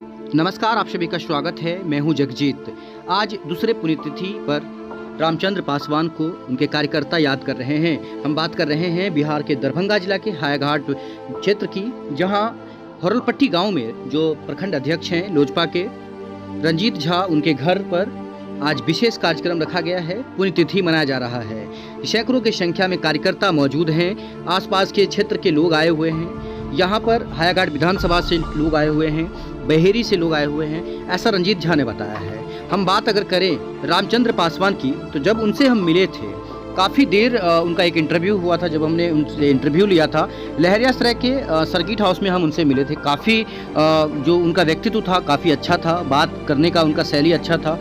नमस्कार, आप सभी का स्वागत है। मैं हूं जगजीत। आज दूसरे पुण्यतिथि पर रामचंद्र पासवान को उनके कार्यकर्ता याद कर रहे हैं। हम बात कर रहे हैं बिहार के दरभंगा जिला के हायाघाट क्षेत्र की, जहां हरोलपट्टी गांव में जो प्रखंड अध्यक्ष हैं लोजपा के रंजीत झा, उनके घर पर आज विशेष कार्यक्रम रखा गया है। पुण्यतिथि मनाया जा रहा है। सैकड़ों की संख्या में कार्यकर्ता मौजूद हैं। आसपास के क्षेत्र के लोग आए हुए हैं। यहाँ पर हायाघाट विधानसभा से लोग आए हुए हैं, बहेरी से लोग आए हुए हैं, ऐसा रंजीत झा ने बताया है। हम बात अगर करें रामचंद्र पासवान की, तो जब उनसे हम मिले थे, काफ़ी देर उनका एक इंटरव्यू हुआ था। जब हमने उनसे इंटरव्यू लिया था लहरियासराय के सर्किट हाउस में, हम उनसे मिले थे। काफ़ी जो उनका व्यक्तित्व था काफ़ी अच्छा था, बात करने का उनका शैली अच्छा था।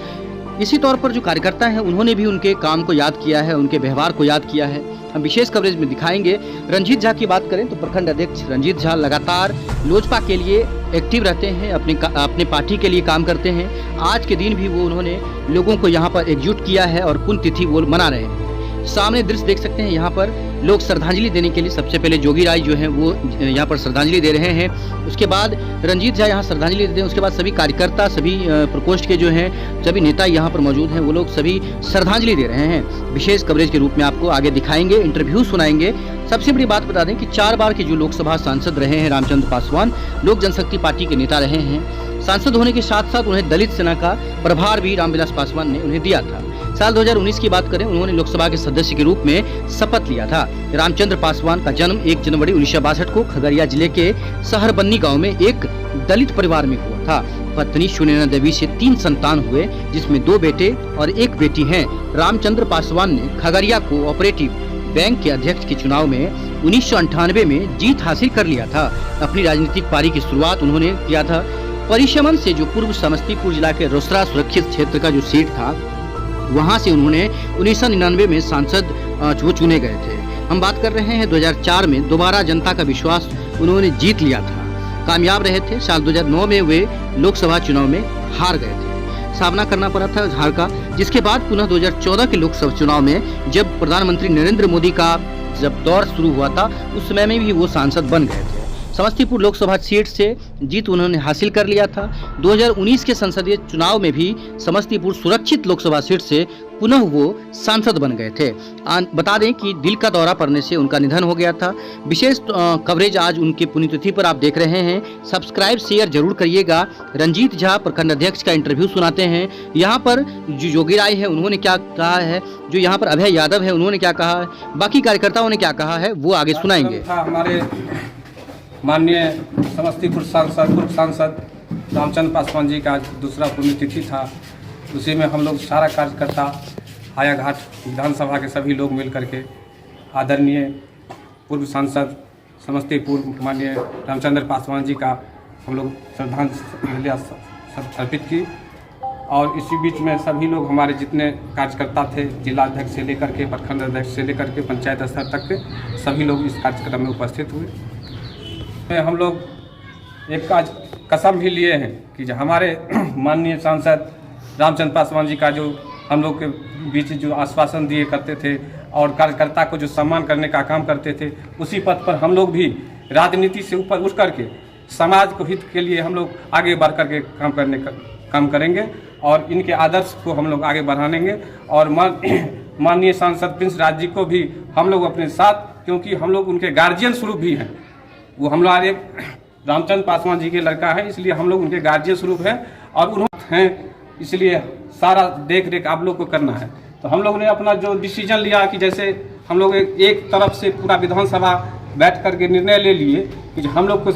इसी तौर पर जो कार्यकर्ता हैं उन्होंने भी उनके काम को याद किया है, उनके व्यवहार को याद किया है। हम विशेष कवरेज में दिखाएंगे। रंजीत झा की बात करें तो प्रखंड अध्यक्ष रंजीत झा लगातार लोजपा के लिए एक्टिव रहते हैं, अपने पार्टी के लिए काम करते हैं। आज के दिन भी वो उन्होंने लोगों को यहाँ पर एकजुट किया है और पुण्यतिथि वो मना रहे हैं। सामने दृश्य देख सकते हैं, यहाँ पर लोग श्रद्धांजलि देने के लिए सबसे पहले जोगी राय जो हैं वो यहाँ पर श्रद्धांजलि दे रहे हैं। उसके बाद रंजीत झा यहाँ श्रद्धांजलि देते हैं। उसके बाद सभी कार्यकर्ता, सभी प्रकोष्ठ के जो हैं सभी नेता यहाँ पर मौजूद हैं, वो लोग सभी श्रद्धांजलि दे रहे हैं। विशेष कवरेज के रूप में आपको आगे दिखाएंगे, इंटरव्यू सुनाएंगे। सबसे बड़ी बात बता दें कि 4 बार के जो लोकसभा सांसद रहे हैं रामचंद्र पासवान, लोक जनशक्ति पार्टी के नेता रहे हैं। सांसद होने के साथ साथ उन्हें दलित सेना का प्रभार भी रामविलास पासवान ने उन्हें दिया था। साल 2019 की बात करें, उन्होंने लोकसभा के सदस्य के रूप में शपथ लिया था। रामचंद्र पासवान का जन्म 1 जनवरी 1962 को खगड़िया जिले के सहरबन्नी गांव में एक दलित परिवार में हुआ था। पत्नी सुनैना देवी से 3 संतान हुए, जिसमें 2 बेटे और 1 बेटी हैं। रामचंद्र पासवान ने खगड़िया कोऑपरेटिव बैंक के अध्यक्ष के चुनाव में 1998 में जीत हासिल कर लिया था। अपनी राजनीतिक पारी की शुरुआत उन्होंने किया था परिशमन से, जो पूर्व समस्तीपुर जिला के रोसड़ा सुरक्षित क्षेत्र का जो सीट था, वहां से उन्होंने 1999 में सांसद वो चुने गए थे। हम बात कर रहे हैं 2004 में दोबारा जनता का विश्वास उन्होंने जीत लिया था, कामयाब रहे थे। साल 2009 में वे लोकसभा चुनाव में हार गए थे, सामना करना पड़ा था हार का। जिसके बाद पुनः 2014 के लोकसभा चुनाव में जब प्रधानमंत्री नरेंद्र मोदी का जब दौर शुरू हुआ था, उस समय में भी वो सांसद बन गए थे। समस्तीपुर लोकसभा सीट से जीत उन्होंने हासिल कर लिया था। 2019 के संसदीय चुनाव में भी समस्तीपुर सुरक्षित लोकसभा सीट से पुनः वो सांसद बन गए थे। बता दें कि दिल का दौरा पड़ने से उनका निधन हो गया था। विशेष कवरेज आज उनकी पुण्यतिथि पर आप देख रहे हैं। सब्सक्राइब शेयर जरूर करिएगा। रंजीत झा प्रखंड अध्यक्ष का इंटरव्यू सुनाते हैं। यहाँ पर जो जोगी राय है उन्होंने क्या कहा है, जो यहाँ पर अभय यादव है उन्होंने क्या कहा है, बाकी कार्यकर्ताओं ने क्या कहा है, वो आगे सुनाएंगे। हमारे माननीय समस्तीपुर पूर्व सांसद रामचंद्र पासवान जी का दूसरा पुण्यतिथि था। उसी में हम लोग सारा कार्यकर्ता हायाघाट विधानसभा के सभी लोग मिल करके आदरणीय पूर्व सांसद समस्तीपुर माननीय रामचंद्र पासवान जी का हम लोग श्रद्धांजलि अर्पित की। और इसी बीच में सभी लोग हमारे जितने कार्यकर्ता थे, जिला अध्यक्ष से लेकर के प्रखंड अध्यक्ष से लेकर के पंचायत स्तर तक के सभी लोग इस कार्यक्रम में उपस्थित हुए। हम लोग एक आज कसम भी लिए हैं कि जो हमारे माननीय सांसद रामचंद्र पासवान जी का जो हम लोग के बीच जो आश्वासन दिए करते थे और कार्यकर्ता को जो सम्मान करने का काम करते थे, उसी पथ पर हम लोग भी राजनीति से ऊपर उठ करके समाज को हित के लिए हम लोग आगे बढ़ करके काम करेंगे और इनके आदर्श को हम लोग आगे बढ़ाएंगे। और माननीय सांसद प्रिंस राज जी को भी हम लोग अपने साथ, क्योंकि हम लोग उनके गार्जियन स्वरूप भी हैं। वो हम लोग एक रामचंद्र पासवान जी के लड़का है, इसलिए हम लोग उनके गार्जियन स्वरूप हैं और उन्होंने हैं, इसलिए सारा देख रेख आप लोग को करना है। तो हम लोग ने अपना जो डिसीजन लिया कि जैसे हम लोग एक तरफ से पूरा विधानसभा बैठ करके निर्णय ले लिए कि हम लोग को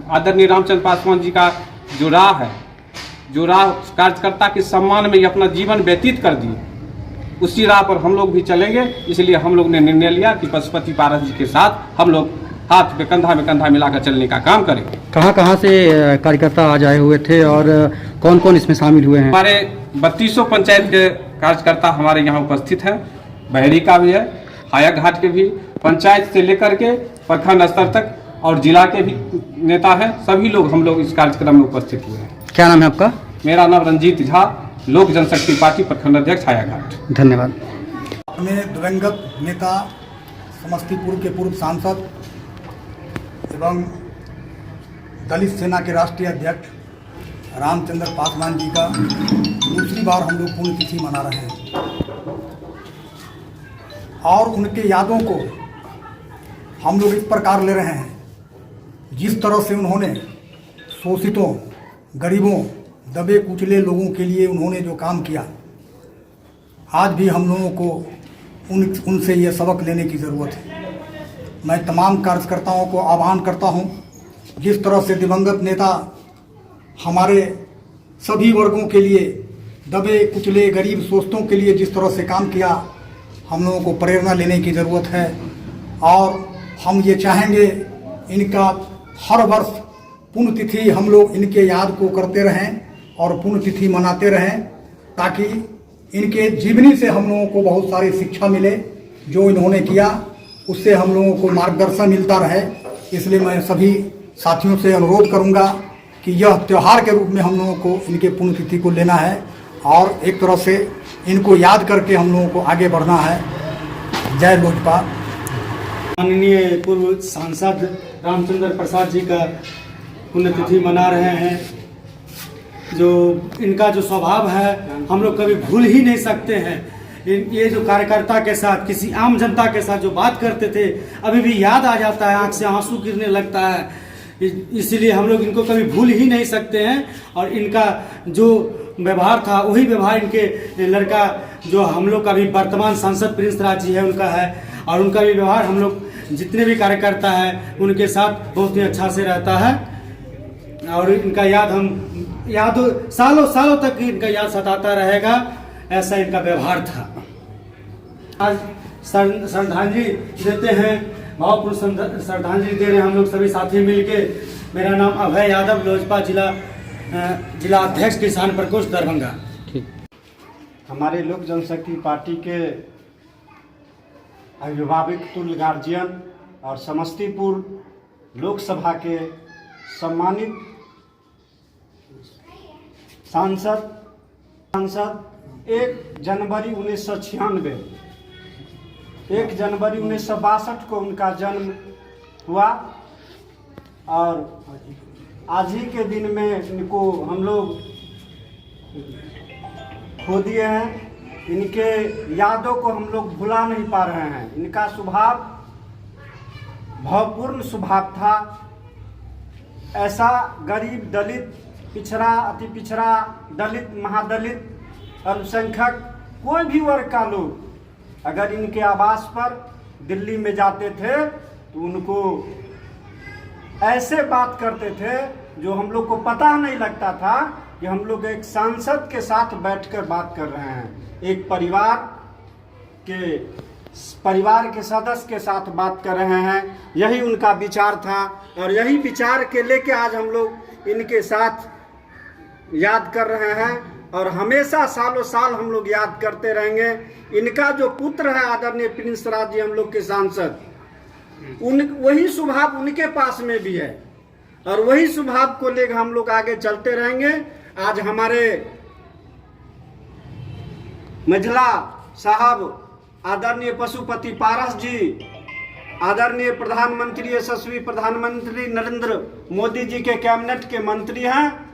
आदरणीय रामचंद्र पासवान जी का जो राह है, जो राह कार्यकर्ता के सम्मान में अपना जीवन व्यतीत कर दिए, उसी राह पर हम लोग भी चलेंगे। इसलिए हम लोग ने निर्णय लिया कि पशुपति पारस जी के साथ हम लोग हाथ पे कंधा मिलाकर चलने का काम करेंगे। कहाँ से कार्यकर्ता आज आए हुए थे और कौन कौन इसमें शामिल हुए हैं? हमारे 3200 पंचायत के कार्यकर्ता हमारे यहाँ उपस्थित हैं। बहेरी का भी है, हायाघाट के भी, पंचायत से लेकर के प्रखंड स्तर तक और जिला के भी नेता हैं। सभी लोग हम लोग इस कार्यक्रम में उपस्थित हुए हैं। क्या नाम है आपका? मेरा नाम रंजीत झा, लोक जनशक्ति पार्टी प्रखंड अध्यक्ष हायाघाट। धन्यवाद। अपने दिवंगत नेता समस्तीपुर के पूर्व सांसद एवं दलित सेना के राष्ट्रीय अध्यक्ष रामचंद्र पासवान जी का दूसरी बार हम लोग पुण्यतिथि मना रहे हैं और उनके यादों को हम लोग इस प्रकार ले रहे हैं, जिस तरह से उन्होंने शोषितों, गरीबों, दबे कुचले लोगों के लिए उन्होंने जो काम किया, आज भी हम लोगों को उनसे ये सबक लेने की ज़रूरत है। मैं तमाम कार्यकर्ताओं को आह्वान करता हूं, जिस तरह से दिवंगत नेता हमारे सभी वर्गों के लिए, दबे कुचले गरीब शोषितों के लिए जिस तरह से काम किया, हम लोगों को प्रेरणा लेने की ज़रूरत है। और हम ये चाहेंगे इनका हर वर्ष पुण्यतिथि हम लोग इनके याद को करते रहें और पुण्यतिथि मनाते रहें, ताकि इनके जीवनी से हम लोगों को बहुत सारी शिक्षा मिले। जो इन्होंने किया उससे हम लोगों को मार्गदर्शन मिलता रहे। इसलिए मैं सभी साथियों से अनुरोध करूंगा कि यह त्यौहार के रूप में हम लोगों को इनके पुण्यतिथि को लेना है और एक तरह से इनको याद करके हम लोगों को आगे बढ़ना है। जय लोजपा। माननीय पूर्व सांसद रामचंद्र प्रसाद जी का पुण्यतिथि मना रहे हैं। जो इनका जो स्वभाव है हम लोग कभी भूल ही नहीं सकते हैं। ये जो कार्यकर्ता के साथ, किसी आम जनता के साथ जो बात करते थे, अभी भी याद आ जाता है, आंख से आंसू गिरने लगता है। इसीलिए हम लोग इनको कभी भूल ही नहीं सकते हैं। और इनका जो व्यवहार था वही व्यवहार इनके लड़का जो हम लोग का भी वर्तमान सांसद प्रिंस राज जी है उनका है, और उनका भी व्यवहार हम लोग जितने भी कार्यकर्ता हैं उनके साथ बहुत ही अच्छा से रहता है। और इनका याद सालों सालों तक इनका याद सताता रहेगा, ऐसा इनका व्यवहार था। आज श्रद्धांजलि देते हैं, भावपूर्ण श्रद्धांजलि दे रहे हैं हम लोग सभी साथी मिलके। मेरा नाम अभय यादव, लोजपा जिला अध्यक्ष किसान प्रकोष्ठ दरभंगा। हमारे लोक जनशक्ति पार्टी के अभिभावक तुल्य गार्जियन और समस्तीपुर लोकसभा के सम्मानित सांसद 1 जनवरी 1996, 1 जनवरी 1962 को उनका जन्म हुआ और आज ही के दिन में इनको हम लोग खो दिए हैं। इनके यादों को हम लोग भुला नहीं पा रहे हैं। इनका स्वभाव भावपूर्ण स्वभाव था। ऐसा गरीब, दलित, पिछड़ा, अति पिछड़ा, दलित, महादलित, अल्पसंख्यक, कोई भी वर्ग का लोग अगर इनके आवास पर दिल्ली में जाते थे तो उनको ऐसे बात करते थे जो हम लोग को पता नहीं लगता था कि हम लोग एक सांसद के साथ बैठकर बात कर रहे हैं, एक परिवार के सदस्य के साथ बात कर रहे हैं। यही उनका विचार था और यही विचार के लेके आज हम लोग इनके साथ याद कर रहे हैं और हमेशा सालों साल हम लोग याद करते रहेंगे। इनका जो पुत्र है आदरणीय प्रिंस राज जी, हम लोग के सांसद, वही स्वभाव उनके पास में भी है और वही स्वभाव को लेकर हम लोग आगे चलते रहेंगे। आज हमारे मझला साहब, आदरणीय पशुपति पारस जी, आदरणीय प्रधानमंत्री, यशस्वी प्रधानमंत्री नरेंद्र मोदी जी के कैबिनेट के मंत्री हैं।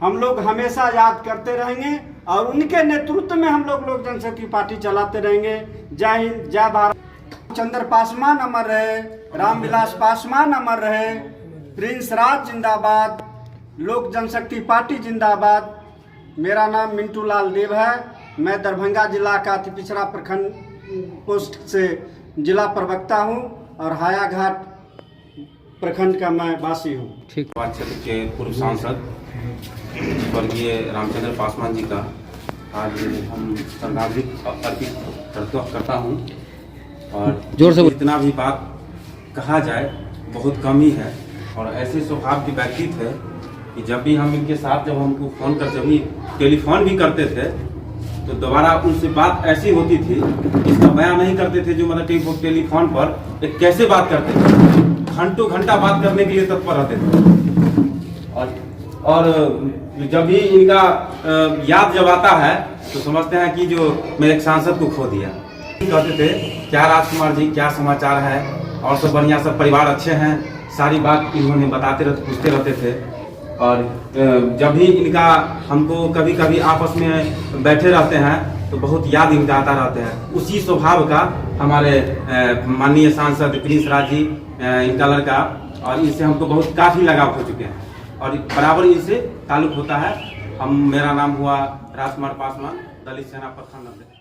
हम लोग हमेशा याद करते रहेंगे और उनके नेतृत्व में हम लोग लोक जनशक्ति पार्टी चलाते रहेंगे। जय हिंद, जय भारत। चंद्र पासवान अमर रहे, रामविलास पासवान अमर रहे, प्रिंस राज जिंदाबाद, लोक जनशक्ति पार्टी जिंदाबाद। मेरा नाम मिंटू लाल देव है। मैं दरभंगा जिला का अति पिछड़ा प्रखंड पोस्ट से जिला प्रवक्ता हूं और हायाघाट प्रखंड का मैं वासी हूं। ठीक। क्षेत्र के पूर्व सांसद स्वर्गीय रामचंद्र पासवान जी का आज हम श्रद्धांजलि अर्पित करता हूं और जोर से जितना भी बात कहा जाए बहुत कम ही है। और ऐसे स्वभाव के व्यक्तित्व है कि जब भी हम इनके साथ जब हमको फ़ोन कर जब भी टेलीफोन भी करते थे तो दोबारा उनसे बात ऐसी होती थी, इसका बयान नहीं करते थे जो मतलब टेलीफोन पर एक कैसे बात करते थे, घंटों घंटा बात करने के लिए तत्पर रहते थे। और जब भी इनका याद जब आता है तो समझते हैं कि जो मैं एक सांसद को खो दिया। कहते थे क्या राजकुमार जी, क्या समाचार है, और सब बढ़िया, सब परिवार अच्छे हैं, सारी बात इन्होंने बताते रहते, पूछते रहते थे। और जब भी इनका हमको कभी कभी आपस में बैठे रहते हैं तो बहुत याद इनका आता रहता है। उसी स्वभाव का हमारे माननीय सांसद प्रिंस राज जी इनका लड़का, और इनसे हमको बहुत काफ़ी लगाव हो चुके हैं और बराबर इनसे ताल्लुक होता है। मेरा नाम हुआ राजकुमार पासवान, दलित सेना प्रखंड।